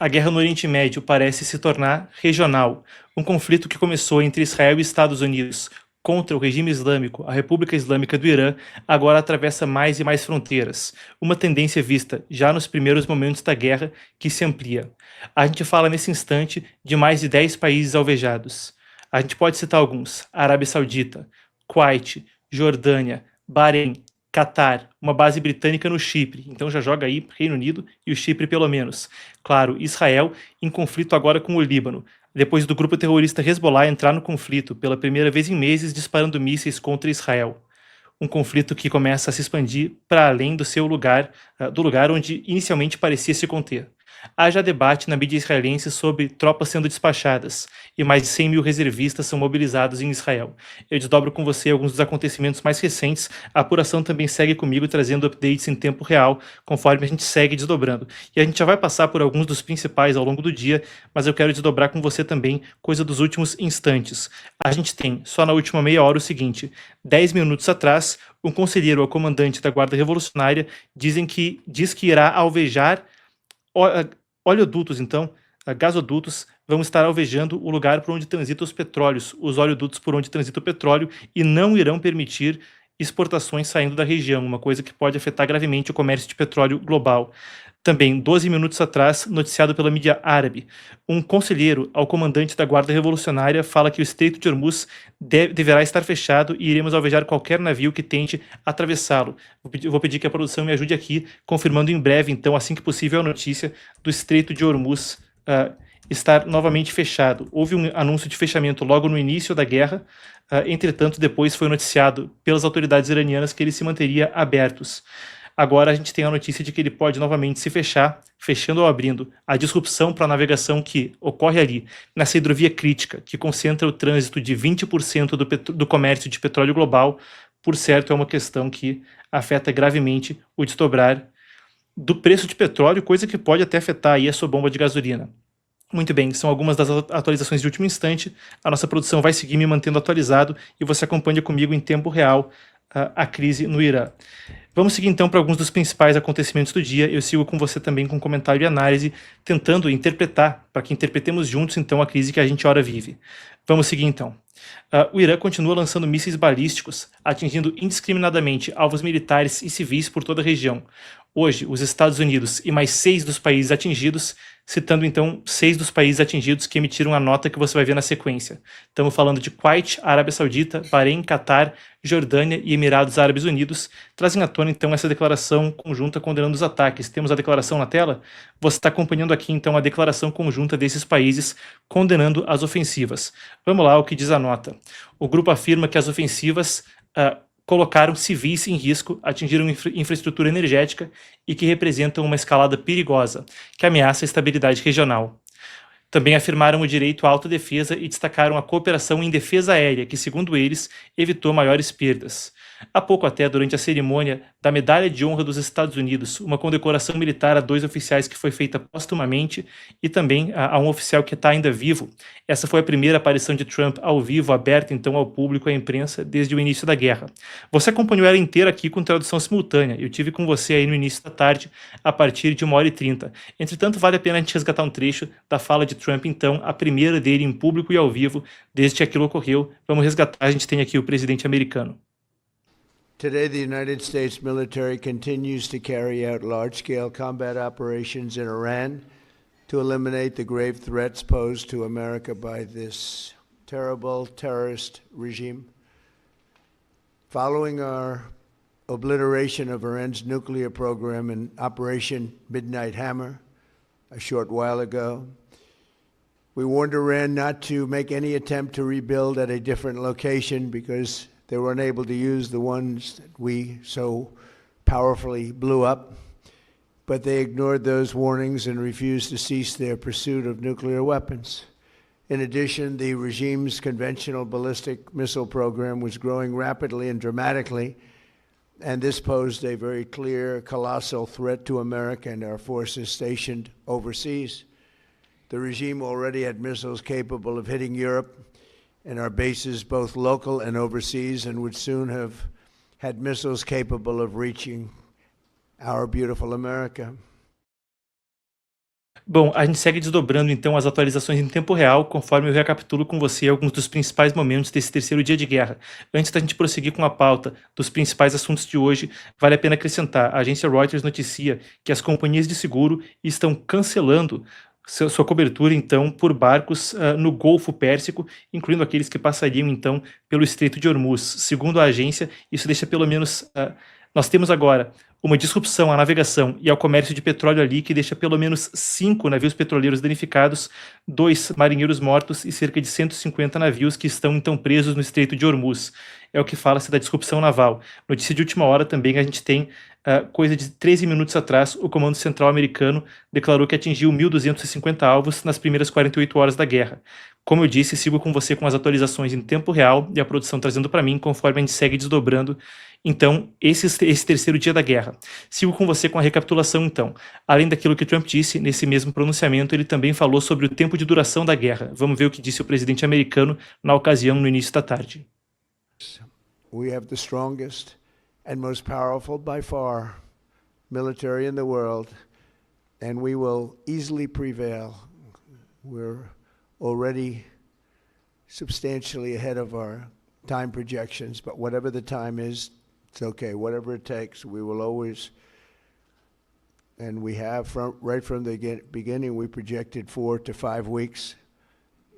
A guerra no Oriente Médio parece se tornar regional. Um conflito que começou entre Israel e Estados Unidos contra o regime islâmico, a República Islâmica do Irã, agora atravessa mais e mais fronteiras. Uma tendência vista já nos primeiros momentos da guerra que se amplia. A gente fala nesse instante de mais de 10 países alvejados. A gente pode citar alguns: Arábia Saudita, Kuwait, Jordânia, Bahrein, Catar, uma base britânica no Chipre, então já joga aí Reino Unido e o Chipre pelo menos. Claro, Israel em conflito agora com o Líbano, depois do grupo terrorista Hezbollah entrar no conflito pela primeira vez em meses disparando mísseis contra Israel. Um conflito que começa a se expandir para além do seu lugar, do lugar onde inicialmente parecia se conter. Haja debate na mídia israelense sobre tropas sendo despachadas e mais de 100 mil reservistas são mobilizados em Israel. Eu desdobro com você alguns dos acontecimentos mais recentes. A apuração também segue comigo trazendo updates em tempo real, conforme a gente segue desdobrando. E a gente já vai passar por alguns dos principais ao longo do dia, mas eu quero desdobrar com você também coisa dos últimos instantes. A gente tem, só na última meia hora, o seguinte: 10 minutos atrás, um conselheiro ao comandante da Guarda Revolucionária diz que irá alvejar oleodutos, então, gasodutos, vão estar alvejando o lugar por onde transitam os petróleos, os oleodutos por onde transita o petróleo, e não irão permitir exportações saindo da região, uma coisa que pode afetar gravemente o comércio de petróleo global. Também, 12 minutos atrás, noticiado pela mídia árabe, um conselheiro ao comandante da Guarda Revolucionária fala que o Estreito de Hormuz deverá estar fechado e iremos alvejar qualquer navio que tente atravessá-lo. Vou pedir que a produção me ajude aqui, confirmando em breve, então, assim que possível, a notícia do Estreito de Hormuz estar novamente fechado. Houve um anúncio de fechamento logo no início da guerra, entretanto, depois foi noticiado pelas autoridades iranianas que ele se manteria abertos. Agora a gente tem a notícia de que ele pode novamente se fechar, fechando ou abrindo. A disrupção para a navegação que ocorre ali, nessa hidrovia crítica, que concentra o trânsito de 20% do comércio de petróleo global, por certo, é uma questão que afeta gravemente o desdobrar do preço de petróleo, coisa que pode até afetar aí a sua bomba de gasolina. Muito bem, são algumas das atualizações de último instante. A nossa produção vai seguir me mantendo atualizado e você acompanha comigo em tempo real a crise no Irã. Vamos seguir então para alguns dos principais acontecimentos do dia. Eu sigo com você também com comentário e análise, tentando interpretar, para que interpretemos juntos então a crise que a gente ora vive. Vamos seguir então. O Irã continua lançando mísseis balísticos, atingindo indiscriminadamente alvos militares e civis por toda a região. Hoje, os Estados Unidos e mais 6 dos países atingidos, citando então 6 dos países atingidos que emitiram a nota que você vai ver na sequência. Estamos falando de Kuwait, Arábia Saudita, Bahrein, Catar, Jordânia e Emirados Árabes Unidos, trazem à tona então essa declaração conjunta condenando os ataques. Temos a declaração na tela? Você está acompanhando aqui então a declaração conjunta desses países condenando as ofensivas. Vamos lá, o que diz a nota. O grupo afirma que as ofensivas colocaram civis em risco, atingiram infraestrutura energética e que representam uma escalada perigosa, que ameaça a estabilidade regional. Também afirmaram o direito à autodefesa e destacaram a cooperação em defesa aérea, que, segundo eles, evitou maiores perdas. Há pouco até, durante a cerimônia da Medalha de Honra dos Estados Unidos, uma condecoração militar a 2 oficiais que foi feita póstumamente e também a um oficial que está ainda vivo. Essa foi a primeira aparição de Trump ao vivo, aberta então ao público e à imprensa desde o início da guerra. Você acompanhou ela inteira aqui com tradução simultânea. Eu tive com você aí no início da tarde, a partir de 1h30. Entretanto, vale a pena a gente resgatar um trecho da fala de Trump, então, a primeira dele em público e ao vivo, desde que aquilo ocorreu. Vamos resgatar, a gente tem aqui o presidente americano. Today, the United States military continues to carry out large-scale combat operations in Iran to eliminate the grave threats posed to America by this terrible terrorist regime. Following our obliteration of Iran's nuclear program in Operation Midnight Hammer a short while ago, we warned Iran not to make any attempt to rebuild at a different location because they were unable to use the ones that we so powerfully blew up, but they ignored those warnings and refused to cease their pursuit of nuclear weapons. In addition, the regime's conventional ballistic missile program was growing rapidly and dramatically, and this posed a very clear, colossal threat to America and our forces stationed overseas. The regime already had missiles capable of hitting Europe and our bases, both local and overseas, and would soon have had missiles capable of reaching our beautiful America. Bom, a gente segue desdobrando então as atualizações em tempo real, conforme eu recapitulo com você alguns dos principais momentos desse terceiro dia de guerra. Antes da gente prosseguir com a pauta dos principais assuntos de hoje, vale a pena acrescentar: a agência Reuters noticia que as companhias de seguro estão cancelando sua cobertura então por barcos no Golfo Pérsico, incluindo aqueles que passariam então pelo Estreito de Hormuz. Segundo a agência, isso deixa pelo menos nós temos agora uma disrupção à navegação e ao comércio de petróleo ali que deixa pelo menos 5 navios petroleiros danificados, 2 marinheiros mortos e cerca de 150 navios que estão então presos no Estreito de Hormuz. É o que fala-se da disrupção naval. Notícia de última hora também, a gente tem coisa de 13 minutos atrás, o Comando Central americano declarou que atingiu 1.250 alvos nas primeiras 48 horas da guerra. Como eu disse, sigo com você com as atualizações em tempo real e a produção trazendo para mim conforme a gente segue desdobrando então esse terceiro dia da guerra. Sigo com você com a recapitulação então. Além daquilo que Trump disse, nesse mesmo pronunciamento ele também falou sobre o tempo de duração da guerra. Vamos ver o que disse o presidente americano na ocasião no início da tarde. We have the strongest and most powerful by far military in the world, and we will easily prevail. We're already substantially ahead of our time projections, but whatever the time is, it's okay. Whatever it takes, we will always, and we have right from the beginning, we projected 4 to 5 weeks,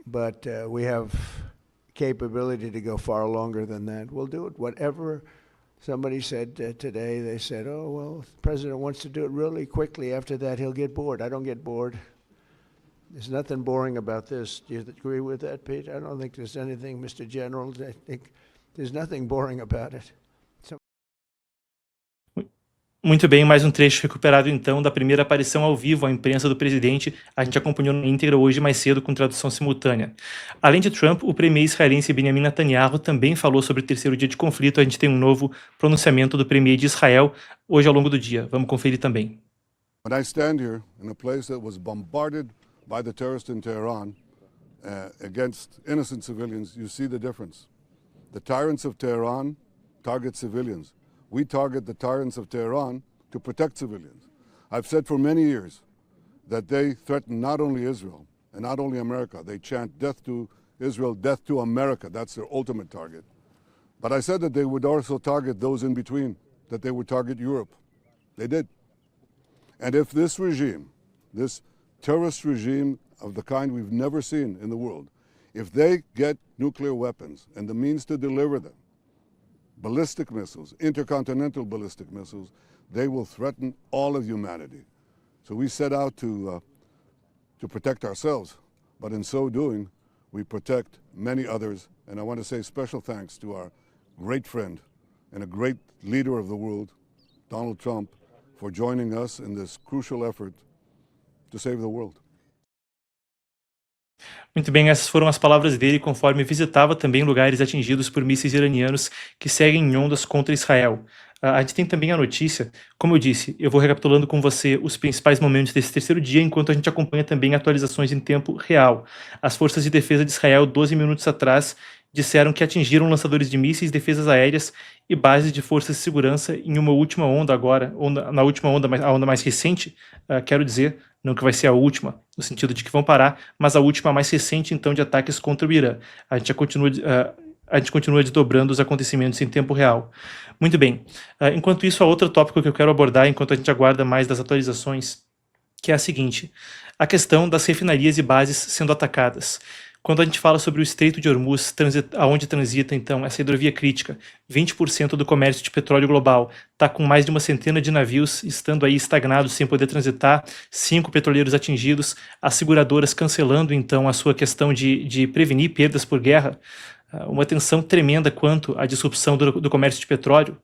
but we have capability to go far longer than that. We'll do it. Whatever somebody said today, they said, oh, well, the president wants to do it really quickly. After that, he'll get bored. I don't get bored. There's nothing boring about this. Do you agree with that, Pete? I don't think there's anything, Mr. General. I think there's nothing boring about it. Muito bem, mais um trecho recuperado então da primeira aparição ao vivo à imprensa do presidente. A gente acompanhou na íntegra hoje mais cedo com tradução simultânea. Além de Trump, o premier israelense Benjamin Netanyahu também falou sobre o terceiro dia de conflito. A gente tem um novo pronunciamento do premier de Israel hoje ao longo do dia. Vamos conferir também. When I stand here in a place that was bombarded by the terrorists in Tehran against innocent civilians, you see the difference. The tyrants of Tehran target civilians. We target the tyrants of Tehran to protect civilians. I've said for many years that they threaten not only Israel and not only America. They chant death to Israel, death to America. That's their ultimate target. But I said that they would also target those in between, that they would target Europe. They did. And if this regime, this terrorist regime of the kind we've never seen in the world, if they get nuclear weapons and the means to deliver them, ballistic missiles, intercontinental ballistic missiles, they will threaten all of humanity. So we set out to protect ourselves, but in so doing, we protect many others. And I want to say special thanks to our great friend and a great leader of the world, Donald Trump, for joining us in this crucial effort to save the world. Muito bem, essas foram as palavras dele conforme visitava também lugares atingidos por mísseis iranianos que seguem em ondas contra Israel. A gente tem também a notícia, como eu disse, eu vou recapitulando com você os principais momentos desse terceiro dia, enquanto a gente acompanha também atualizações em tempo real. As forças de defesa de Israel, 12 minutos atrás, disseram que atingiram lançadores de mísseis, defesas aéreas e bases de forças de segurança em uma última onda agora, na última onda, a onda mais recente, quero dizer, não que vai ser a última, no sentido de que vão parar, mas a última mais recente, então, de ataques contra o Irã. A gente continua desdobrando os acontecimentos em tempo real. Muito bem. Enquanto isso, há outro tópico que eu quero abordar, enquanto a gente aguarda mais das atualizações, que é a seguinte: a questão das refinarias e bases sendo atacadas. Quando a gente fala sobre o Estreito de Hormuz, aonde transita, então, essa hidrovia crítica, 20% do comércio de petróleo global está com mais de uma centena de navios estando aí estagnados sem poder transitar, 5 petroleiros atingidos, as seguradoras cancelando, então, a sua questão de prevenir perdas por guerra, uma tensão tremenda quanto à disrupção do comércio de petróleo.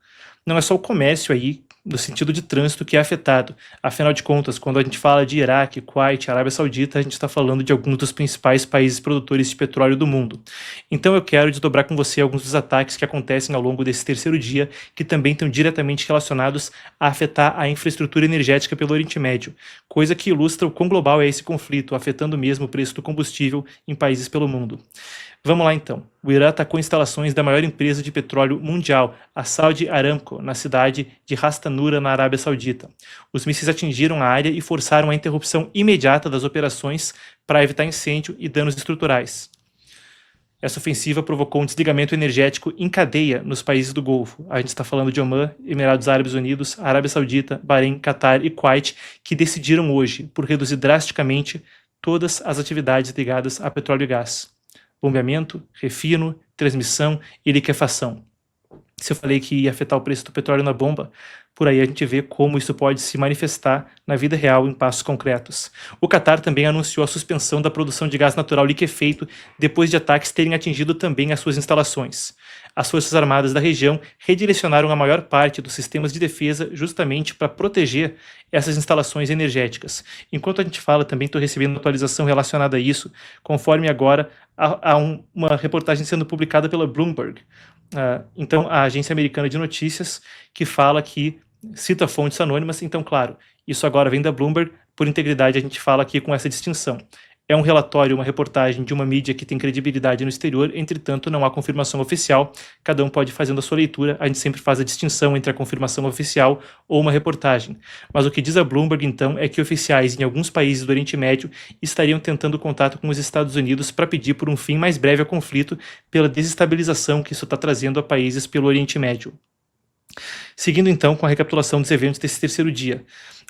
Não é só o comércio aí, no sentido de trânsito, que é afetado. Afinal de contas, quando a gente fala de Iraque, Kuwait, Arábia Saudita, a gente está falando de alguns dos principais países produtores de petróleo do mundo. Então eu quero desdobrar com você alguns dos ataques que acontecem ao longo desse terceiro dia, que também estão diretamente relacionados a afetar a infraestrutura energética pelo Oriente Médio, coisa que ilustra o quão global é esse conflito, afetando mesmo o preço do combustível em países pelo mundo. Vamos lá então. o Irã atacou instalações da maior empresa de petróleo mundial, a Saudi Aramco, na cidade de Ras Tanura, na Arábia Saudita. Os mísseis atingiram a área e forçaram a interrupção imediata das operações para evitar incêndio e danos estruturais. Essa ofensiva provocou um desligamento energético em cadeia nos países do Golfo. A gente está falando de Omã, Emirados Árabes Unidos, Arábia Saudita, Bahrein, Catar e Kuwait, que decidiram hoje por reduzir drasticamente todas as atividades ligadas a petróleo e gás. Bombeamento, refino, transmissão e liquefação. Se eu falei que ia afetar o preço do petróleo na bomba, por aí a gente vê como isso pode se manifestar na vida real em passos concretos. O Catar também anunciou a suspensão da produção de gás natural liquefeito depois de ataques terem atingido também as suas instalações. As Forças Armadas da região redirecionaram a maior parte dos sistemas de defesa justamente para proteger essas instalações energéticas. Enquanto a gente fala, também estou recebendo atualização relacionada a isso, conforme agora há uma reportagem sendo publicada pela Bloomberg. Então, a agência americana de notícias, que fala que cita fontes anônimas. Então, claro, isso agora vem da Bloomberg, por integridade a gente fala aqui com essa distinção. É um relatório, uma reportagem de uma mídia que tem credibilidade no exterior, entretanto não há confirmação oficial, cada um pode ir fazendo a sua leitura, a gente sempre faz a distinção entre a confirmação oficial ou uma reportagem. Mas o que diz a Bloomberg, então, é que oficiais em alguns países do Oriente Médio estariam tentando contato com os Estados Unidos para pedir por um fim mais breve ao conflito pela desestabilização que isso está trazendo a países pelo Oriente Médio. Seguindo então com a recapitulação dos eventos desse terceiro dia,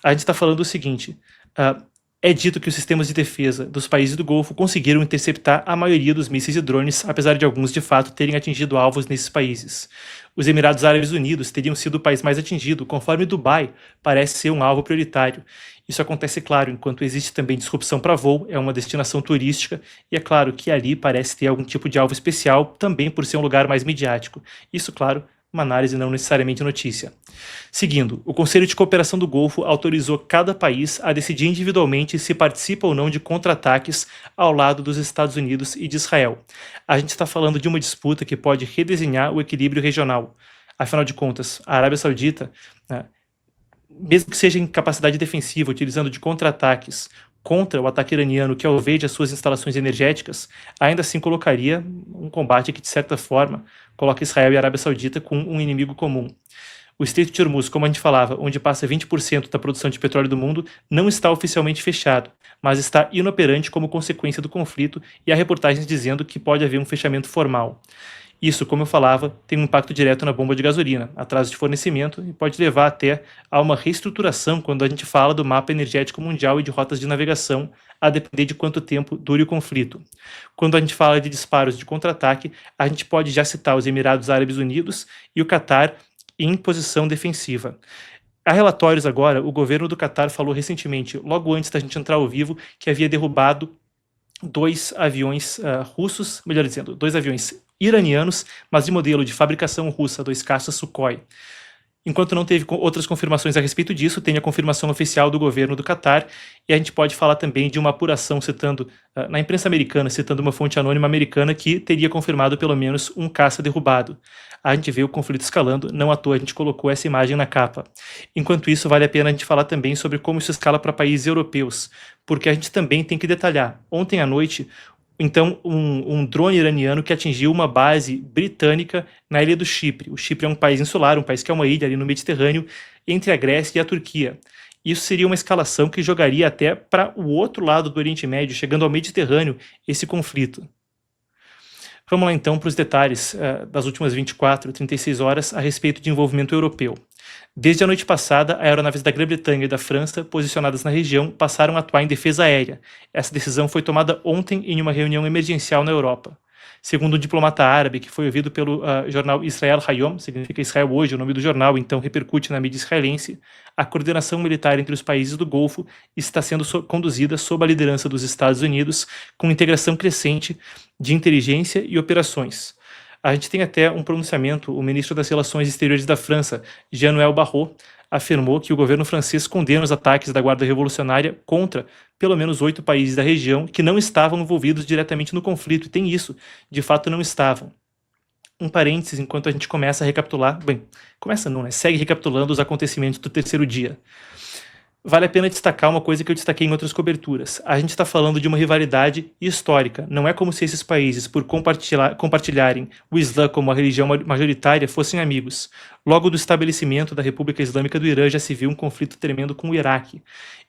a gente está falando o seguinte: é dito que os sistemas de defesa dos países do Golfo conseguiram interceptar a maioria dos mísseis e drones, apesar de alguns de fato terem atingido alvos nesses países. Os Emirados Árabes Unidos teriam sido o país mais atingido, conforme Dubai parece ser um alvo prioritário. Isso acontece, claro, enquanto existe também disrupção para voo, é uma destinação turística, e é claro que ali parece ter algum tipo de alvo especial, também por ser um lugar mais midiático. Isso, claro, uma análise não necessariamente notícia. Seguindo, o Conselho de Cooperação do Golfo autorizou cada país a decidir individualmente se participa ou não de contra-ataques ao lado dos Estados Unidos e de Israel. A gente está falando de uma disputa que pode redesenhar o equilíbrio regional. Afinal de contas, a Arábia Saudita, mesmo que seja em capacidade defensiva, utilizando de contra-ataques contra o ataque iraniano que alveja as suas instalações energéticas, ainda assim colocaria um combate que, de certa forma, coloca Israel e a Arábia Saudita com um inimigo comum. O Estreito de Hormuz, como a gente falava, onde passa 20% da produção de petróleo do mundo, não está oficialmente fechado, mas está inoperante como consequência do conflito, e há reportagens dizendo que pode haver um fechamento formal. Isso, como eu falava, tem um impacto direto na bomba de gasolina, atraso de fornecimento, e pode levar até a uma reestruturação quando a gente fala do mapa energético mundial e de rotas de navegação, a depender de quanto tempo dure o conflito. Quando a gente fala de disparos de contra-ataque, a gente pode já citar os Emirados Árabes Unidos e o Catar em posição defensiva. Há relatórios agora, o governo do Catar falou recentemente, logo antes da gente entrar ao vivo, que havia derrubado 2 aviões russos, melhor dizendo, 2 aviões iranianos, mas de modelo de fabricação russa, 2 caças Sukhoi. Enquanto não teve outras confirmações a respeito disso, tem a confirmação oficial do governo do Catar, e a gente pode falar também de uma apuração citando, na imprensa americana, citando uma fonte anônima americana que teria confirmado pelo menos um caça derrubado. A gente vê o conflito escalando, não à toa a gente colocou essa imagem na capa. Enquanto isso, vale a pena a gente falar também sobre como isso escala para países europeus, porque a gente também tem que detalhar. Ontem à noite, então, um drone iraniano que atingiu uma base britânica na ilha do Chipre. O Chipre é um país insular, um país que é uma ilha ali no Mediterrâneo, entre a Grécia e a Turquia. Isso seria uma escalação que jogaria até para o outro lado do Oriente Médio, chegando ao Mediterrâneo, esse conflito. Vamos lá então para os detalhes das últimas 24, 36 horas a respeito de envolvimento europeu. Desde a noite passada, aeronaves da Grã-Bretanha e da França, posicionadas na região, passaram a atuar em defesa aérea. Essa decisão foi tomada ontem em uma reunião emergencial na Europa. Segundo um diplomata árabe que foi ouvido pelo jornal Israel Hayom, significa Israel Hoje, o nome do jornal, então repercute na mídia israelense, a coordenação militar entre os países do Golfo está sendo conduzida sob a liderança dos Estados Unidos, com integração crescente de inteligência e operações. A gente tem até um pronunciamento, o ministro das Relações Exteriores da França, Jean-Noël Barrot, afirmou que o governo francês condena os ataques da Guarda Revolucionária contra pelo menos 8 países da região que não estavam envolvidos diretamente no conflito, e tem isso, de fato não estavam. Um parênteses, enquanto a gente começa a recapitular, segue recapitulando os acontecimentos do terceiro dia. Vale a pena destacar uma coisa que eu destaquei em outras coberturas. A gente está falando de uma rivalidade histórica. Não é como se esses países, por compartilharem o Islã como a religião majoritária, fossem amigos. Logo do estabelecimento da República Islâmica do Irã já se viu um conflito tremendo com o Iraque.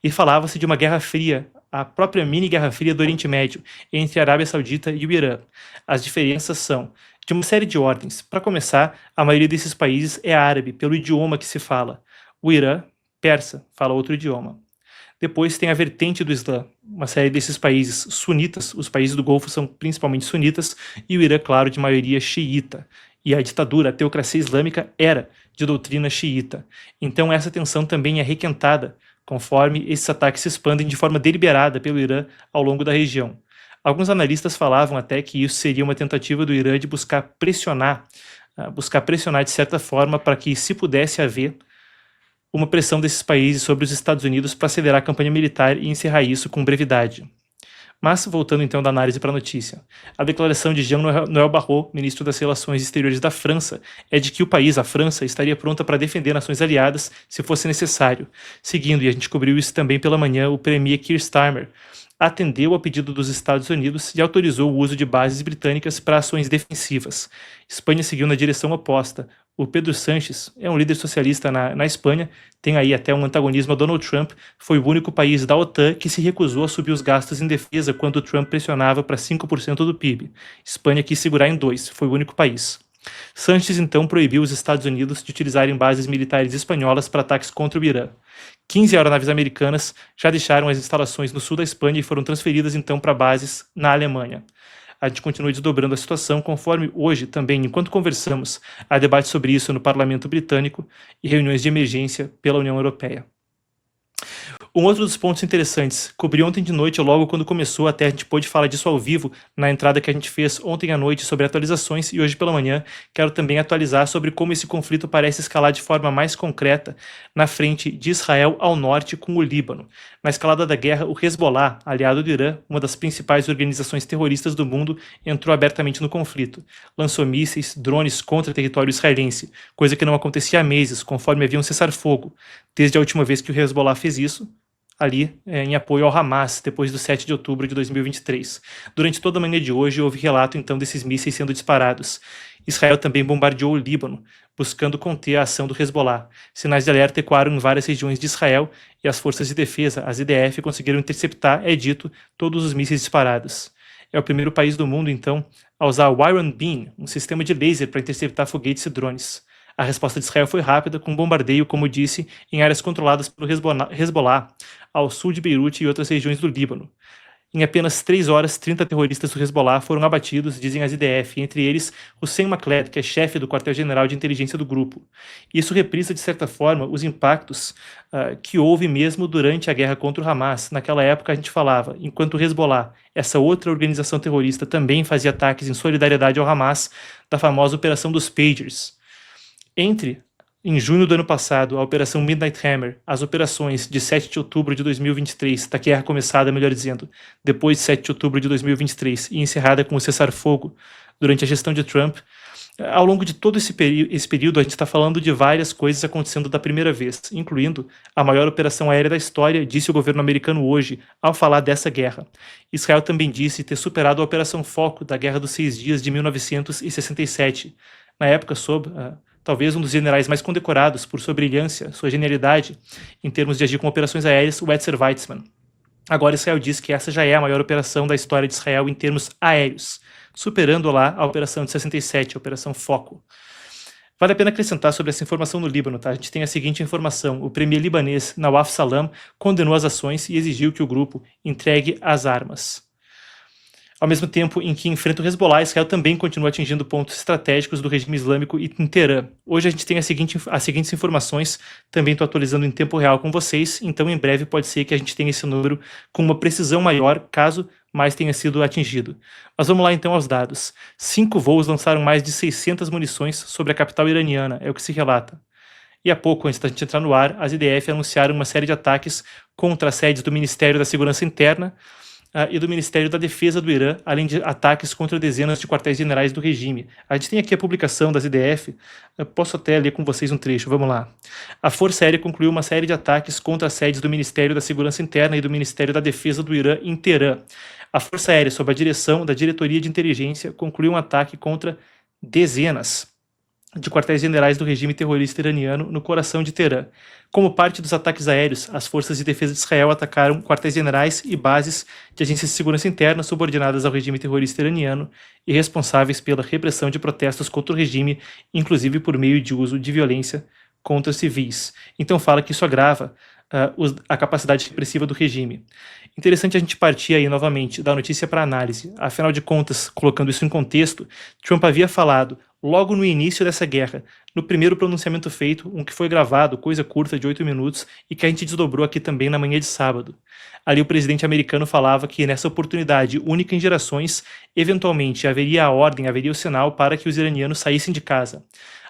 E falava-se de uma guerra fria, a própria mini-guerra fria do Oriente Médio, entre a Arábia Saudita e o Irã. As diferenças são de uma série de ordens. Para começar, a maioria desses países é árabe, pelo idioma que se fala. O Irã, persa, fala outro idioma. Depois tem a vertente do Islã, uma série desses países sunitas, os países do Golfo são principalmente sunitas, e o Irã, claro, de maioria xiita. E a ditadura, a teocracia islâmica, era de doutrina xiita. Então essa tensão também é requentada, conforme esses ataques se expandem de forma deliberada pelo Irã ao longo da região. Alguns analistas falavam até que isso seria uma tentativa do Irã de buscar pressionar de certa forma para que se pudesse haver uma pressão desses países sobre os Estados Unidos para acelerar a campanha militar e encerrar isso com brevidade. Mas, voltando então da análise para a notícia, a declaração de Jean-Noël Barrot, ministro das Relações Exteriores da França, é de que o país, a França, estaria pronta para defender nações aliadas se fosse necessário. Seguindo, e a gente cobriu isso também pela manhã, o premier Keir Starmer atendeu ao pedido dos Estados Unidos e autorizou o uso de bases britânicas para ações defensivas. Espanha seguiu na direção oposta. O Pedro Sánchez é um líder socialista na Espanha, tem aí até um antagonismo a Donald Trump, foi o único país da OTAN que se recusou a subir os gastos em defesa quando Trump pressionava para 5% do PIB. Espanha quis segurar em 2%, foi o único país. Sánchez então proibiu os Estados Unidos de utilizarem bases militares espanholas para ataques contra o Irã. 15 aeronaves americanas já deixaram as instalações no sul da Espanha e foram transferidas então para bases na Alemanha. A gente continua desdobrando a situação conforme hoje também, enquanto conversamos, há debate sobre isso no Parlamento Britânico e reuniões de emergência pela União Europeia. Um outro dos pontos interessantes, cobri ontem de noite, logo quando começou, até a gente pôde falar disso ao vivo na entrada que a gente fez ontem à noite sobre atualizações, e hoje pela manhã quero também atualizar sobre como esse conflito parece escalar de forma mais concreta na frente de Israel ao norte com o Líbano. Na escalada da guerra, o Hezbollah, aliado do Irã, uma das principais organizações terroristas do mundo, entrou abertamente no conflito. Lançou mísseis, drones contra território israelense, coisa que não acontecia há meses, conforme havia um cessar-fogo. Desde a última vez que o Hezbollah fez isso, ali em apoio ao Hamas, depois do 7 de outubro de 2023. Durante toda a manhã de hoje, houve relato então desses mísseis sendo disparados. Israel também bombardeou o Líbano, buscando conter a ação do Hezbollah. Sinais de alerta ecoaram em várias regiões de Israel e as forças de defesa, as IDF, conseguiram interceptar, é dito, todos os mísseis disparados. É o primeiro país do mundo, então, a usar o Iron Beam, um sistema de laser para interceptar foguetes e drones. A resposta de Israel foi rápida, com bombardeio, como disse, em áreas controladas pelo Hezbollah, ao sul de Beirute e outras regiões do Líbano. Em apenas 3 horas, 30 terroristas do Hezbollah foram abatidos, dizem as IDF, entre eles Hussein Makled, que é chefe do quartel-general de inteligência do grupo. Isso reprisa, de certa forma, os impactos que houve mesmo durante a guerra contra o Hamas. Naquela época a gente falava, enquanto o Hezbollah, essa outra organização terrorista, também fazia ataques em solidariedade ao Hamas, da famosa Operação dos Pagers. Em junho do ano passado, a Operação Midnight Hammer, as operações de 7 de outubro de 2023, da guerra começada, melhor dizendo, depois de 7 de outubro de 2023 e encerrada com o cessar-fogo durante a gestão de Trump, ao longo de todo esse período a gente está falando de várias coisas acontecendo da primeira vez, incluindo a maior operação aérea da história, disse o governo americano hoje, ao falar dessa guerra. Israel também disse ter superado a Operação Foco da Guerra dos 6 Dias de 1967, na época sob talvez um dos generais mais condecorados por sua brilhância, sua genialidade em termos de agir com operações aéreas, o Ezer Weizmann. Agora Israel diz que essa já é a maior operação da história de Israel em termos aéreos, superando lá a operação de 67, a Operação Foco. Vale a pena acrescentar sobre essa informação no Líbano, tá? A gente tem a seguinte informação: o premier libanês Nawaf Salam condenou as ações e exigiu que o grupo entregue as armas. Ao mesmo tempo em que enfrenta o Hezbollah, Israel também continua atingindo pontos estratégicos do regime islâmico em Teherã. Hoje a gente tem as seguintes informações, também estou atualizando em tempo real com vocês, então em breve pode ser que a gente tenha esse número com uma precisão maior, caso mais tenha sido atingido. Mas vamos lá então aos dados. 5 voos lançaram mais de 600 munições sobre a capital iraniana, é o que se relata. E há pouco, antes da gente entrar no ar, as IDF anunciaram uma série de ataques contra as sedes do Ministério da Segurança Interna, e do Ministério da Defesa do Irã, além de ataques contra dezenas de quartéis generais do regime. A gente tem aqui a publicação das IDF, posso até ler com vocês um trecho, vamos lá. A Força Aérea concluiu uma série de ataques contra as sedes do Ministério da Segurança Interna e do Ministério da Defesa do Irã em Teherã. A Força Aérea, sob a direção da Diretoria de Inteligência, concluiu um ataque contra dezenas de quartéis generais do regime terrorista iraniano no coração de Teherã. Como parte dos ataques aéreos, as forças de defesa de Israel atacaram quartéis generais e bases de agências de segurança interna subordinadas ao regime terrorista iraniano e responsáveis pela repressão de protestos contra o regime, inclusive por meio de uso de violência contra civis. Então fala que isso agrava a capacidade repressiva do regime. Interessante a gente partir aí novamente da notícia para análise. Afinal de contas, colocando isso em contexto, Trump havia falado logo no início dessa guerra, no primeiro pronunciamento feito, um que foi gravado, coisa curta de 8 minutos, e que a gente desdobrou aqui também na manhã de sábado. Ali o presidente americano falava que nessa oportunidade única em gerações, eventualmente haveria a ordem, haveria o sinal para que os iranianos saíssem de casa.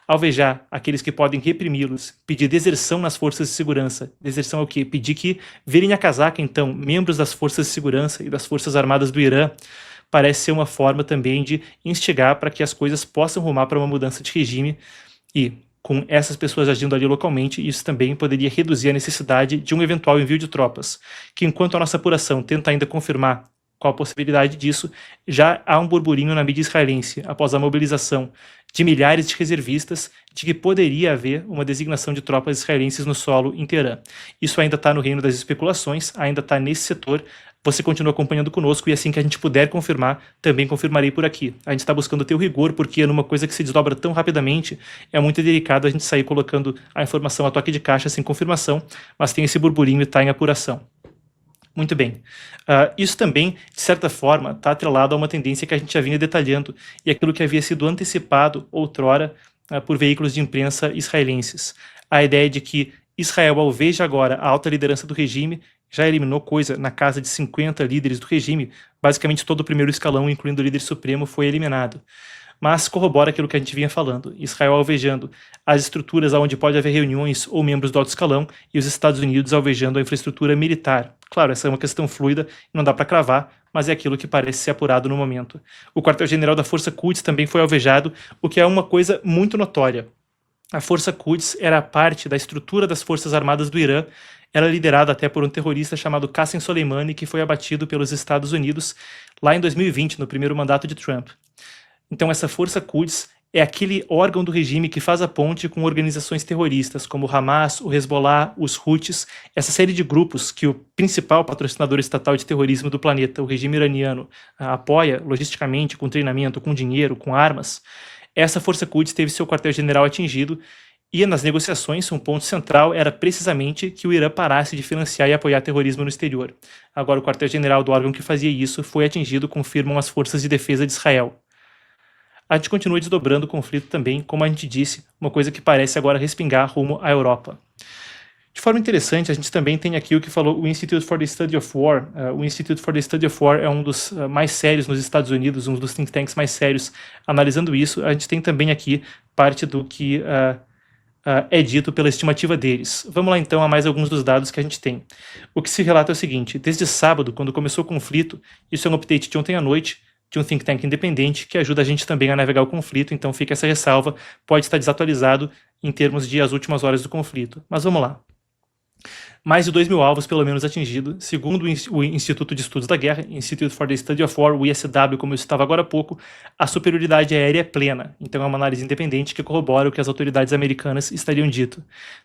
Alvejar aqueles que podem reprimi-los, pedir deserção nas forças de segurança. Deserção é o quê? Pedir que virem a casaca, então, membros das forças de segurança e das forças armadas do Irã, parece ser uma forma também de instigar para que as coisas possam rumar para uma mudança de regime e, com essas pessoas agindo ali localmente, isso também poderia reduzir a necessidade de um eventual envio de tropas, que enquanto a nossa apuração tenta ainda confirmar qual a possibilidade disso, já há um burburinho na mídia israelense, após a mobilização de milhares de reservistas, de que poderia haver uma designação de tropas israelenses no solo em Teherã. Isso ainda está no reino das especulações, ainda está nesse setor. Você continua acompanhando conosco e assim que a gente puder confirmar, também confirmarei por aqui. A gente está buscando ter o rigor, porque numa coisa que se desdobra tão rapidamente, é muito delicado a gente sair colocando a informação a toque de caixa sem confirmação, mas tem esse burburinho e está em apuração. Muito bem. Isso também, de certa forma, está atrelado a uma tendência que a gente já vinha detalhando e aquilo que havia sido antecipado outrora por veículos de imprensa israelenses. A ideia de que Israel alveja agora a alta liderança do regime, já eliminou coisa na casa de 50 líderes do regime, basicamente todo o primeiro escalão, incluindo o líder supremo, foi eliminado. Mas corrobora aquilo que a gente vinha falando. Israel alvejando as estruturas onde pode haver reuniões ou membros do alto escalão e os Estados Unidos alvejando a infraestrutura militar. Claro, essa é uma questão fluida e não dá para cravar, mas é aquilo que parece ser apurado no momento. O quartel-general da Força Quds também foi alvejado, o que é uma coisa muito notória. A Força Quds era parte da estrutura das Forças Armadas do Irã, era liderada até por um terrorista chamado Qasem Soleimani, que foi abatido pelos Estados Unidos lá em 2020, no primeiro mandato de Trump. Então essa Força Quds é aquele órgão do regime que faz a ponte com organizações terroristas, como o Hamas, o Hezbollah, os Houthis, essa série de grupos que o principal patrocinador estatal de terrorismo do planeta, o regime iraniano, apoia logisticamente, com treinamento, com dinheiro, com armas. Essa Força Quds teve seu quartel-general atingido e nas negociações um ponto central era precisamente que o Irã parasse de financiar e apoiar terrorismo no exterior. Agora o quartel-general do órgão que fazia isso foi atingido, confirmam as forças de defesa de Israel. A gente continua desdobrando o conflito também, como a gente disse, uma coisa que parece agora respingar rumo à Europa. De forma interessante, a gente também tem aqui o que falou o Institute for the Study of War. O Institute for the Study of War é um dos mais sérios nos Estados Unidos, um dos think tanks mais sérios analisando isso. A gente tem também aqui parte do que é dito pela estimativa deles. Vamos lá então a mais alguns dos dados que a gente tem. O que se relata é o seguinte: desde sábado, quando começou o conflito, isso é um update de ontem à noite, de um think tank independente que ajuda a gente também a navegar o conflito, então fica essa ressalva, pode estar desatualizado em termos de as últimas horas do conflito. Mas vamos lá. Mais de 2.000 alvos pelo menos atingidos, segundo o Instituto de Estudos da Guerra, Institute for the Study of War, o ISW, como eu citava agora há pouco, a superioridade aérea é plena, então é uma análise independente que corrobora o que as autoridades americanas estariam dito.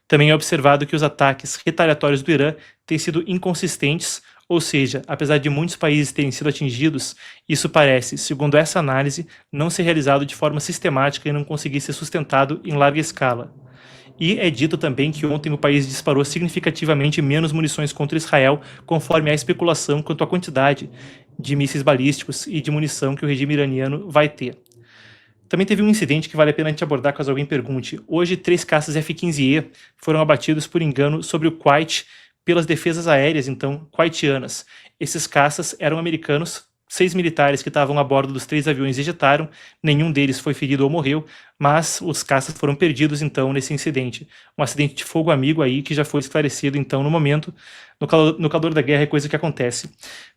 Também é observado que os ataques retaliatórios do Irã têm sido inconsistentes, ou seja, apesar de muitos países terem sido atingidos, isso parece, segundo essa análise, não ser realizado de forma sistemática e não conseguir ser sustentado em larga escala. E é dito também que ontem o país disparou significativamente menos munições contra Israel, conforme a especulação quanto à quantidade de mísseis balísticos e de munição que o regime iraniano vai ter. Também teve um incidente que vale a pena a gente abordar caso alguém pergunte. Hoje, 3 caças F-15E foram abatidos por engano sobre o Kuwait pelas defesas aéreas, então, kuwaitianas. Esses caças eram americanos, 6 militares que estavam a bordo dos 3 aviões ejetaram, nenhum deles foi ferido ou morreu, mas os caças foram perdidos, então, nesse incidente. Um acidente de fogo amigo aí que já foi esclarecido, então, no momento. No calor da guerra é coisa que acontece.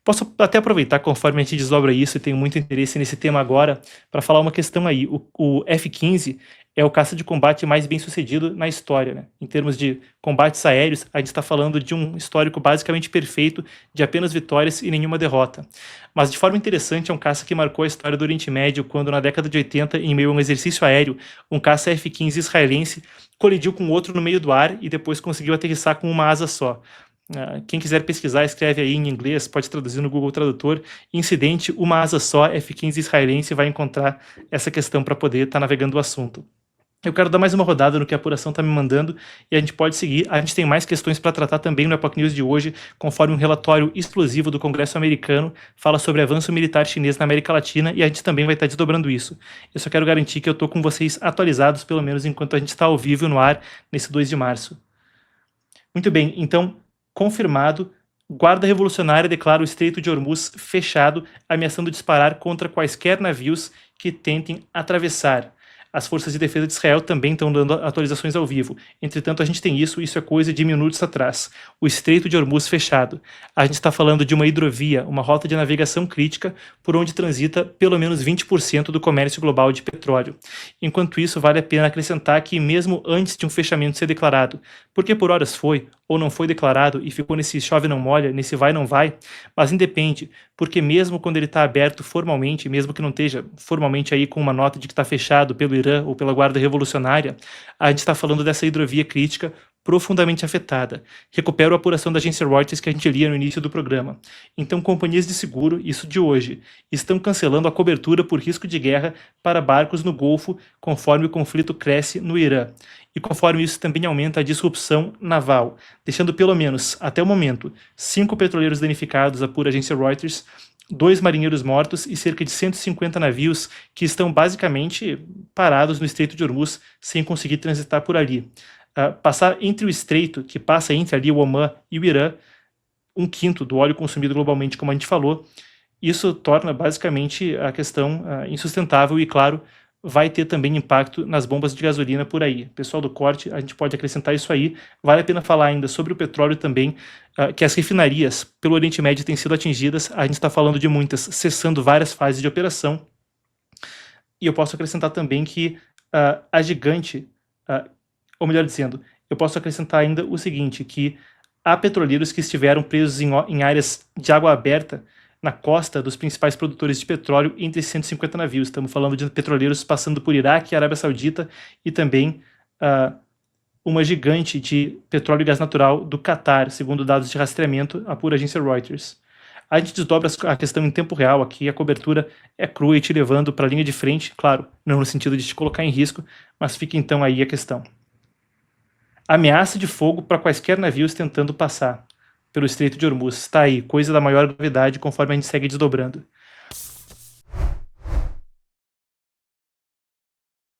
Posso até aproveitar, conforme a gente desdobra isso, e tenho muito interesse nesse tema agora, para falar uma questão aí. O F-15 é o caça de combate mais bem sucedido na história, né? Em termos de combates aéreos, a gente está falando de um histórico basicamente perfeito, de apenas vitórias e nenhuma derrota. Mas de forma interessante, é um caça que marcou a história do Oriente Médio, quando na década de 80, em meio a um exercício aéreo, um caça F-15 israelense colidiu com outro no meio do ar e depois conseguiu aterrissar com uma asa só. Quem quiser pesquisar, escreve aí em inglês, pode traduzir no Google Tradutor, incidente, uma asa só, F-15 israelense, vai encontrar essa questão para poder estar navegando o assunto. Eu quero dar mais uma rodada no que a apuração está me mandando e a gente pode seguir. A gente tem mais questões para tratar também no Epoch News de hoje, conforme um relatório explosivo do Congresso americano fala sobre avanço militar chinês na América Latina e a gente também vai estar desdobrando isso. Eu só quero garantir que eu estou com vocês atualizados, pelo menos enquanto a gente está ao vivo no ar, nesse 2 de março. Muito bem, então, confirmado, Guarda Revolucionária declara o Estreito de Hormuz fechado, ameaçando disparar contra quaisquer navios que tentem atravessar. As forças de defesa de Israel também estão dando atualizações ao vivo. Entretanto, a gente tem isso é coisa de minutos atrás. O Estreito de Hormuz fechado. A gente está falando de uma hidrovia, uma rota de navegação crítica, por onde transita pelo menos 20% do comércio global de petróleo. Enquanto isso, vale a pena acrescentar que mesmo antes de um fechamento ser declarado, porque por horas foi ou não foi declarado e ficou nesse chove não molha, nesse vai não vai, mas independe, porque mesmo quando ele está aberto formalmente, mesmo que não esteja formalmente aí com uma nota de que está fechado pelo Irã ou pela Guarda Revolucionária, a gente está falando dessa hidrovia crítica profundamente afetada. Recupero a apuração da agência Reuters que a gente lia no início do programa. Então, companhias de seguro, isso de hoje, estão cancelando a cobertura por risco de guerra para barcos no Golfo, conforme o conflito cresce no Irã. E conforme isso também aumenta a disrupção naval, deixando pelo menos, até o momento, 5 petroleiros danificados, apura a agência Reuters, 2 marinheiros mortos e cerca de 150 navios que estão basicamente parados no Estreito de Hormuz sem conseguir transitar por ali. Passar entre o estreito, que passa entre ali o Omã e o Irã, 1/5 do óleo consumido globalmente, como a gente falou, isso torna basicamente a questão insustentável e, claro, vai ter também impacto nas bombas de gasolina por aí. Pessoal do corte, a gente pode acrescentar isso aí. Vale a pena falar ainda sobre o petróleo também, que as refinarias pelo Oriente Médio têm sido atingidas. A gente está falando de muitas cessando várias fases de operação. E eu posso acrescentar também que a gigante, ou melhor dizendo, eu posso acrescentar ainda o seguinte, que há petroleiros que estiveram presos em áreas de água aberta na costa dos principais produtores de petróleo entre 150 navios. Estamos falando de petroleiros passando por Iraque, Arábia Saudita e também uma gigante de petróleo e gás natural do Catar, segundo dados de rastreamento, apura a agência Reuters. A gente desdobra a questão em tempo real aqui, a cobertura é crua e te levando para a linha de frente, claro, não no sentido de te colocar em risco, mas fica então aí a questão. Ameaça de fogo para quaisquer navios tentando passar pelo Estreito de Hormuz. Está aí, coisa da maior gravidade, conforme a gente segue desdobrando.